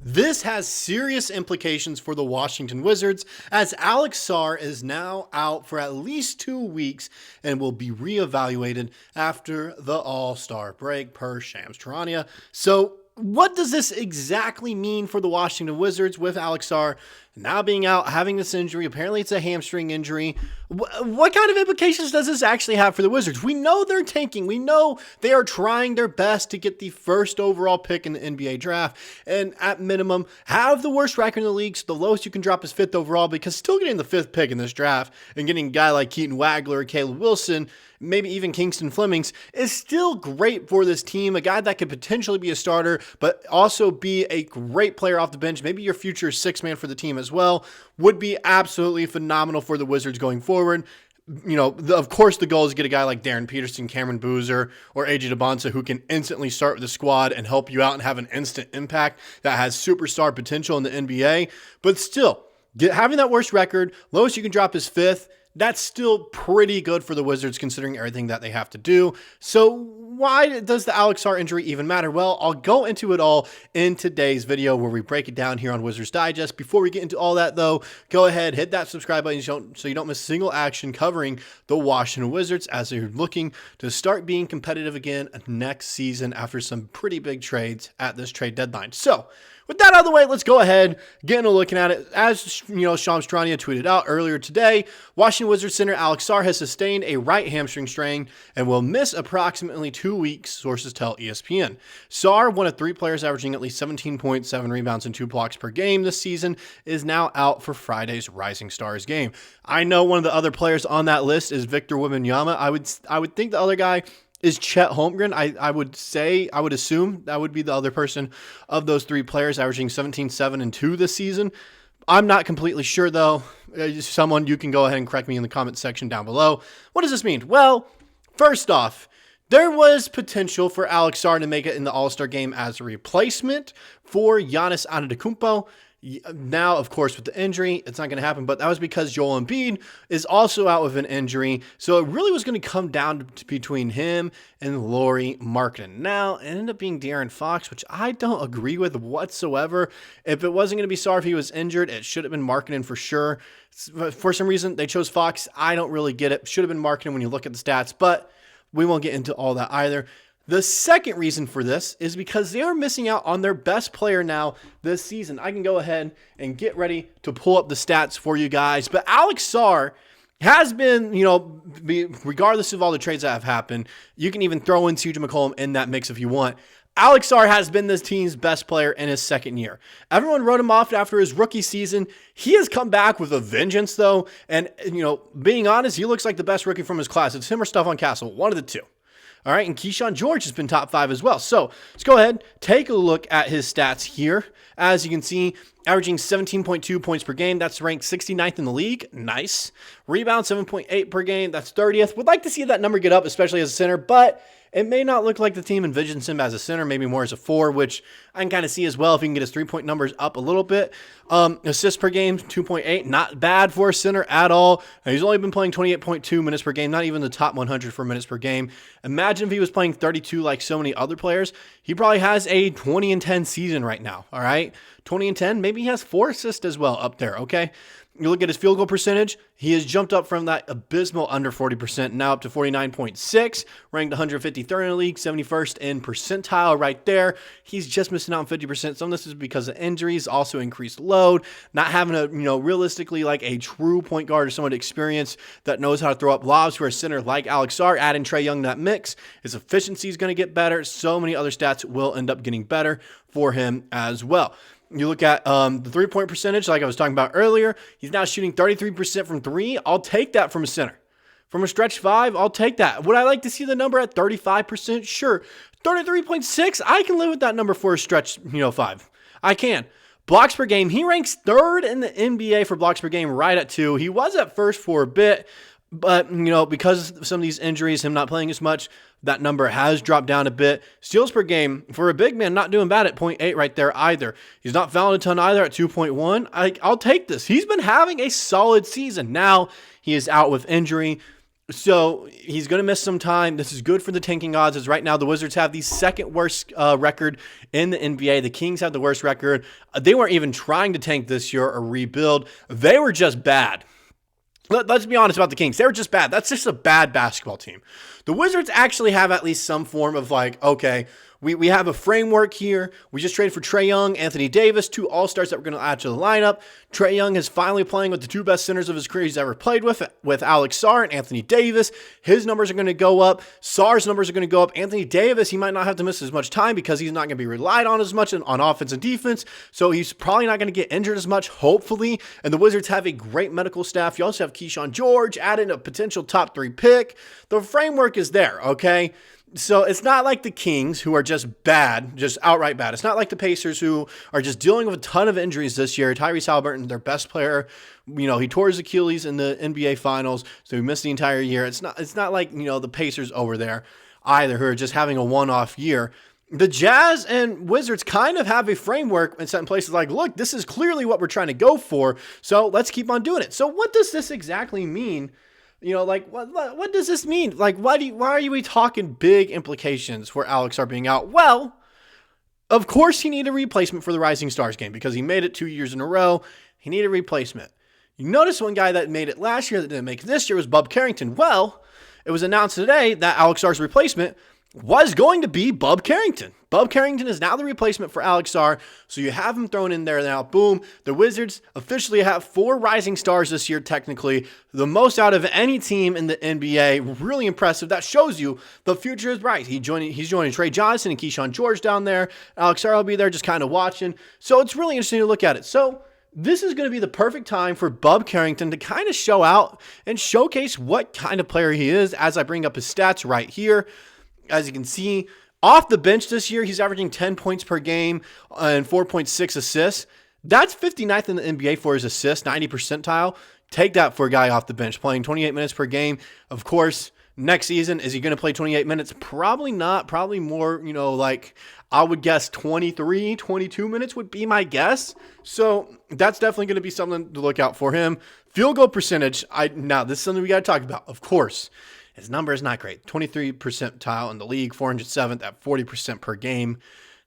This has serious implications for the Washington Wizards, as Alex Sarr is now out for at least 2 weeks and will be reevaluated after the All-Star break per Shams Charania. So what does this exactly mean for the Washington Wizards with Alex Sarr now being out, having this injury? Apparently it's a hamstring injury. What kind of implications does this actually have for the Wizards? We know they're tanking. We know they are trying their best to get the first overall pick in the NBA draft and at minimum have the worst record in the league. So the lowest you can drop is 5th overall, because still getting the 5th pick in this draft and getting a guy like Keaton Wagler, Caleb Wilson, maybe even Kingston Flemings is still great for this team. A guy that could potentially be a starter, but also be a great player off the bench, maybe your future 6th man for the team as well, would be absolutely phenomenal for the Wizards going forward. You know, of course, the goal is to get a guy like Darren Peterson, Cameron Boozer, or AJ Debonsa who can instantly start with the squad and help you out and have an instant impact that has superstar potential in the NBA. But still, having that worst record, lowest you can drop is 5th. That's still pretty good for the Wizards considering everything that they have to do. So why does the Alex Sarr injury even matter? Well, I'll go into it all in today's video where we break it down here on Wizards Digest. Before we get into all that though, go ahead, hit that subscribe button so you don't miss a single action covering the Washington Wizards as they're looking to start being competitive again next season after some pretty big trades at this trade deadline. So with that out of the way, let's go ahead, get into looking at it. As you know, Shams Charania tweeted out earlier today, Washington Wizards center Alex Sarr has sustained a right hamstring strain and will miss approximately 2 weeks, sources tell ESPN. Sarr, one of 3 players averaging at least 17 points, 7 rebounds, and 2 blocks per game this season, is now out for Friday's Rising Stars game. I know one of the other players on that list is Victor Wembanyama. I would think the other guy is Chet Holmgren. I would assume that would be the other person of those 3 players averaging 17, 7, and 2 this season. I'm not completely sure though. Someone, you can go ahead and correct me in the comment section down below. What does this mean? Well, first off, there was potential for Alex Sarr to make it in the All-Star game as a replacement for Giannis Antetokounmpo. Now, of course, with the injury, it's not going to happen, but that was because Joel Embiid is also out with an injury. So it really was going to come down to between him and Lauri Markkanen. Now, it ended up being De'Aaron Fox, which I don't agree with whatsoever. If it wasn't going to be Sarr if he was injured, it should have been Markkanen for sure. For some reason, they chose Fox. I don't really get it. Should have been Markkanen when you look at the stats, but we won't get into all that either. The second reason for this is because they are missing out on their best player now this season. I can go ahead and get ready to pull up the stats for you guys. But Alex Sarr has been, regardless of all the trades that have happened, you can even throw in CJ McCollum in that mix if you want. Alex Sarr has been this team's best player in his second year. Everyone wrote him off after his rookie season. He has come back with a vengeance, though. And, being honest, he looks like the best rookie from his class. It's him or Stephon Castle, one of the two. All right, and Keyshawn George has been top 5 as well. So let's go ahead, take a look at his stats here. As you can see, averaging 17.2 points per game. That's ranked 69th in the league. Nice. Rebound, 7.8 per game. That's 30th. Would like to see that number get up, especially as a center, but it may not look like the team envisions him as a center, maybe more as a 4, which I can kind of see as well if he can get his 3-point numbers up a little bit. Assists per game, 2.8. Not bad for a center at all. He's only been playing 28.2 minutes per game, not even the top 100 for minutes per game. Imagine if he was playing 32 like so many other players. He probably has a 20-10 season right now, all right? 20-10, maybe he has 4 assists as well up there, okay? You look at his field goal percentage, he has jumped up from that abysmal under 40% now up to 49.6, ranked 153rd in the league, 71st in percentile right there. He's just missing out on 50%. Some of this is because of injuries, also increased load, not having a, realistically like a true point guard or someone experienced that knows how to throw up lobs for a center like Alex Sarr. Adding Trae Young to that mix, his efficiency is going to get better. So many other stats will end up getting better for him as well. You look at the 3-point percentage, like I was talking about earlier. He's now shooting 33% from 3. I'll take that from a center. From a stretch 5, I'll take that. Would I like to see the number at 35%? Sure. 33.6, I can live with that number for a stretch, 5. I can. Blocks per game, he ranks 3rd in the NBA for blocks per game, right at 2. He was at first for a bit, but, because of some of these injuries, him not playing as much, that number has dropped down a bit. Steals per game, for a big man, not doing bad at 0.8 right there either. He's not fouling a ton either at 2.1. I'll take this. He's been having a solid season. Now, he is out with injury. So he's going to miss some time. This is good for the tanking odds, as right now the Wizards have the second worst record in the NBA. The Kings have the worst record. They weren't even trying to tank this year or rebuild. They were just bad. Let's be honest about the Kings. They were just bad. That's just a bad basketball team. The Wizards actually have at least some form of okay, we have a framework here. We just traded for Trae Young, Anthony Davis, two all-stars that we're going to add to the lineup. Trae Young is finally playing with the two best centers of his career he's ever played with Alex Sarr and Anthony Davis. His numbers are going to go up. Sarr's numbers are going to go up. Anthony Davis, he might not have to miss as much time because he's not going to be relied on as much on offense and defense, so he's probably not going to get injured as much, hopefully. And the Wizards have a great medical staff. You also have Keyshawn George, adding a potential top 3 pick. The framework is there, okay? So it's not like the Kings, who are just bad, just outright bad. It's not like the Pacers, who are just dealing with a ton of injuries this year. Tyrese Haliburton, their best player, he tore his Achilles in the NBA Finals, so he missed the entire year. It's not like, the Pacers over there either, who are just having a one-off year. The Jazz and Wizards kind of have a framework in certain places like, look, this is clearly what we're trying to go for, so let's keep on doing it. So what does this exactly mean? What does this mean? Why are we talking big implications for Alex Sarr being out? Well, of course he needed a replacement for the Rising Stars game because he made it 2 years in a row. He needed a replacement. You notice one guy that made it last year that didn't make it this year was Bub Carrington. Well, it was announced today that Alex Sarr's replacement was going to be Bub Carrington. Bub Carrington is now the replacement for Alex Sarr, so you have him thrown in there now. Boom. The Wizards officially have 4 rising stars this year, technically. The most out of any team in the NBA. Really impressive. That shows you the future is bright. He's joining Tre Johnson and Keyshawn George down there. Alex Sarr will be there just kind of watching. So it's really interesting to look at it. So this is going to be the perfect time for Bub Carrington to kind of show out and showcase what kind of player he is, as I bring up his stats right here. As you can see, off the bench this year, he's averaging 10 points per game and 4.6 assists. That's 59th in the NBA for his assists, 90 percentile. Take that for a guy off the bench, playing 28 minutes per game. Of course, next season, is he going to play 28 minutes? Probably not. Probably more, I would guess 23, 22 minutes would be my guess. So that's definitely going to be something to look out for him. Field goal percentage, now this is something we got to talk about, of course. His number is not great. 23 percentile in the league, 407th at 40% per game.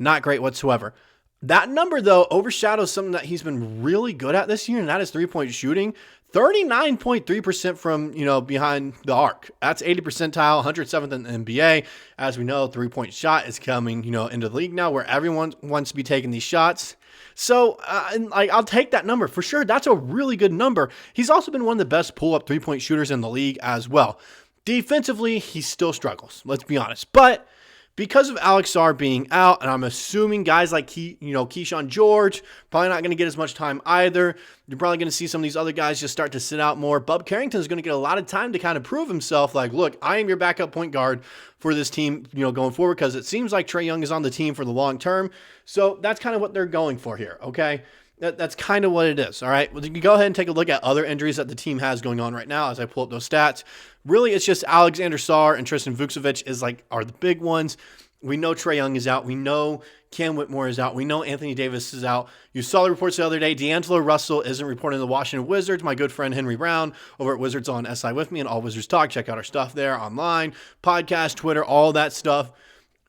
Not great whatsoever. That number, though, overshadows something that he's been really good at this year, and that is three-point shooting. 39.3% from, behind the arc. That's 80 percentile, 107th in the NBA. As we know, three-point shot is coming, into the league now where everyone wants to be taking these shots. So, I'll take that number for sure. That's a really good number. He's also been one of the best pull-up three-point shooters in the league as well. Defensively, he still struggles, let's be honest. But because of Alex Sarr being out, and I'm assuming guys like Keyshawn George, probably not going to get as much time either. You're probably going to see some of these other guys just start to sit out more. Bub Carrington is going to get a lot of time to kind of prove himself. Look, I am your backup point guard for this team, going forward, because it seems like Trae Young is on the team for the long term. So that's kind of what they're going for here, okay? That's kind of what it is, all right? Well, you can go ahead and take a look at other injuries that the team has going on right now as I pull up those stats. Really, it's just Alexander Sarr and Tristan Vukcevic are the big ones. We know Trae Young is out. We know Cam Whitmore is out. We know Anthony Davis is out. You saw the reports the other day. D'Angelo Russell isn't reporting to the Washington Wizards. My good friend Henry Brown over at Wizards on SI with me and All Wizards Talk. Check out our stuff there online, podcast, Twitter, all that stuff.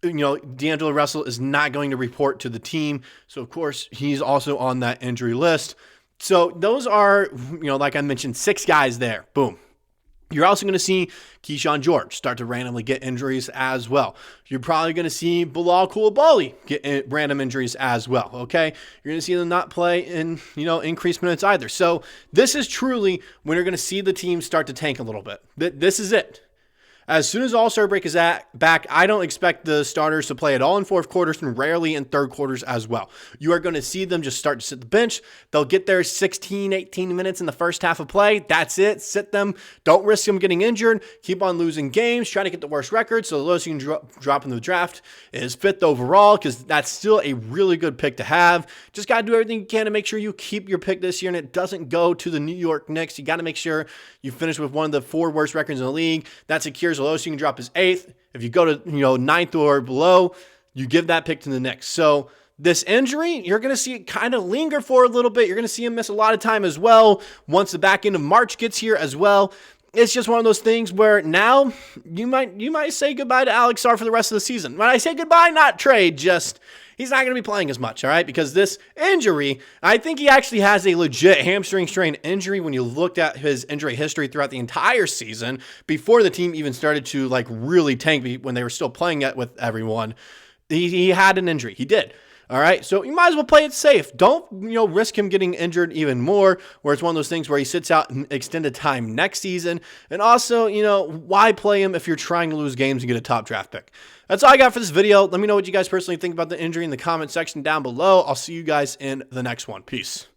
D'Angelo Russell is not going to report to the team. So, of course, he's also on that injury list. So, those are, like I mentioned, 6 guys there. Boom. You're also going to see Keyshawn George start to randomly get injuries as well. You're probably going to see Bilal Coulibaly get random injuries as well, okay? You're going to see them not play in, increased minutes either. So, this is truly when you're going to see the team start to tank a little bit. This is it. As soon as All-Star break is back, I don't expect the starters to play at all in fourth quarters and rarely in third quarters as well. You are going to see them just start to sit the bench. They'll get their 16, 18 minutes in the first half of play. That's it. Sit them. Don't risk them getting injured. Keep on losing games. Try to get the worst record. So the lowest you can drop in the draft is 5th overall, because that's still a really good pick to have. Just got to do everything you can to make sure you keep your pick this year and it doesn't go to the New York Knicks. You got to make sure you finish with one of the 4 worst records in the league. That secures the lowest you can drop is 8th. If you go to 9th or below, you give that pick to the Knicks. So this injury, you're going to see it kind of linger for a little bit. You're going to see him miss a lot of time as well once the back end of March gets here as well. it's just one of those things where now you might say goodbye to Alex Sarr for the rest of the season. When I say goodbye, not trade, just he's not going to be playing as much, all right? Because this injury, I think he actually has a legit hamstring strain injury when you looked at his injury history throughout the entire season before the team even started to like really tank when they were still playing it with everyone. He had an injury. He did. All right, so you might as well play it safe. Don't, risk him getting injured even more, where it's one of those things where he sits out an extended time next season. And also, why play him if you're trying to lose games and get a top draft pick? That's all I got for this video. Let me know what you guys personally think about the injury in the comment section down below. I'll see you guys in the next one. Peace.